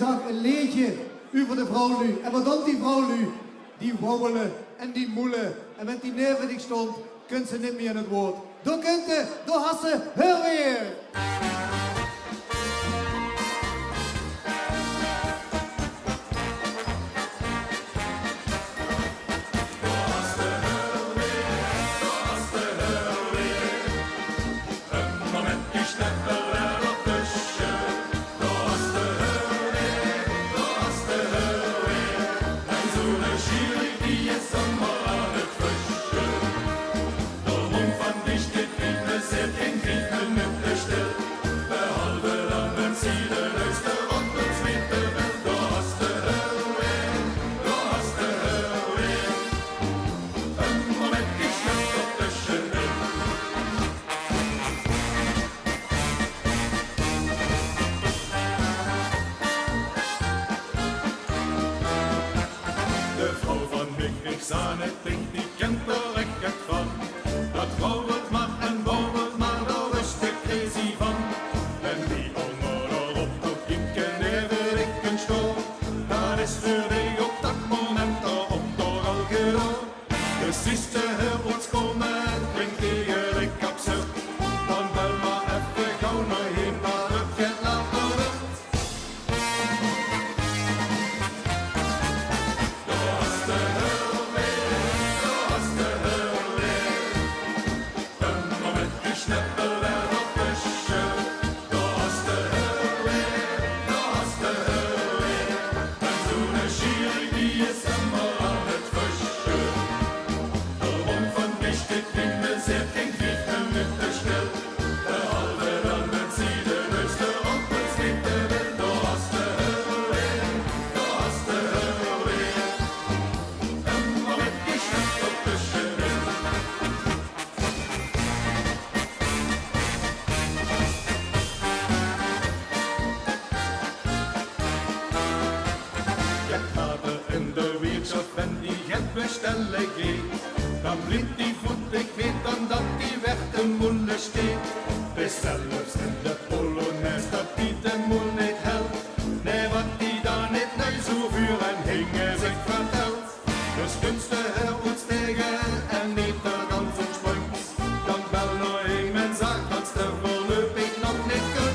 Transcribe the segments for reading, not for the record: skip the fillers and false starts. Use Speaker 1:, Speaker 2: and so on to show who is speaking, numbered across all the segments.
Speaker 1: gezegd een liedje over de vrouw nu. En wat doet die vrouw nu? Die wauwelen en die moelen. En met die neven die stond, kunt ze niet meer in het woord. Door kunt ze, door hassen, heur weer!
Speaker 2: Het ding, die kent er echt van. Dat wauwelt maar en wauwelt maar, daar is de crazy van. En die onder op tot Kiemken even ik een stoor. Dat is voor die op dat moment al op door al gedaan. De siste hoort ons komen en klinkt eigenlijk absurd. Dan bel maar even gauw naar heen, maar het gaat later wordt. Daar is de bestellen geeft, dan blinkt die voet, ik weet dan dat die weg de moele steekt. Zelfs in de Polonaise dat die de moel niet helpt. Nee, wat die dan niet nu zo vuur en hingen zich vertelt. Dus kunstige ons tegen en niet er dan zo'n springt. Dan bel nog een mijn zaak, wat ze voorlopig nog niet kunt.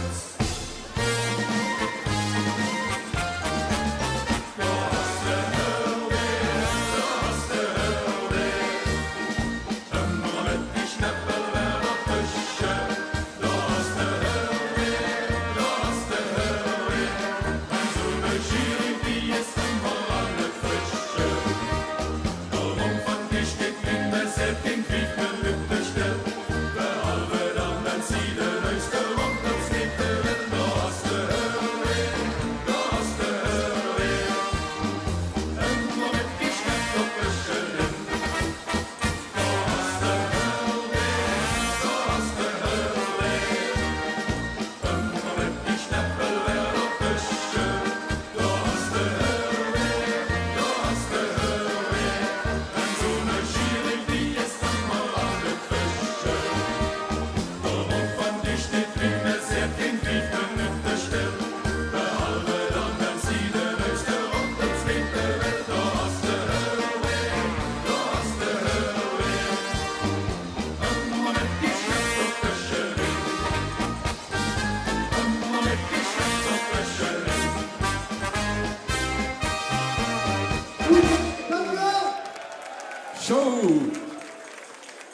Speaker 3: Zo,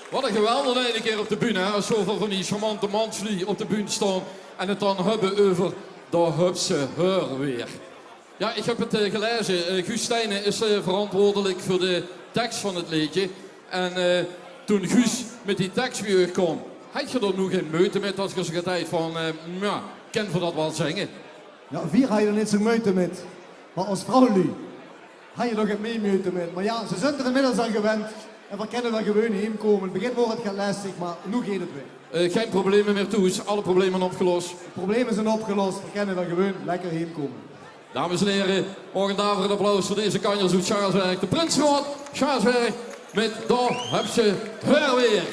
Speaker 3: wat een geweldig ene keer op de bühne, hè? Als zoveel van die charmante manslie op de bühne staan en het dan hebben over de hupse heur weer. Ja, ik heb het gelezen. Guus Stijnen is verantwoordelijk voor de tekst van het liedje. En toen Guus met die tekst weer kwam, had je er nog geen meute met als je zo'n tijd van, ja, ken voor dat wel zingen?
Speaker 1: Ja, vier had je er niet zo meute met. Maar als vrouw nu, had je er geen mee meute met. Maar ja, ze zijn er inmiddels aan gewend. En we kunnen wel gewoon heenkomen. Het begin wordt het gaat lastig, maar nu gaat het weer.
Speaker 3: Geen problemen meer toe, alle problemen opgelost.
Speaker 1: De problemen zijn opgelost, we kunnen wel gewoon lekker heenkomen.
Speaker 3: Dames en heren, morgen daarvoor een applaus voor deze kanjers uit Schaarsberg. De Prins Schaarsberg met de hupse heur weer.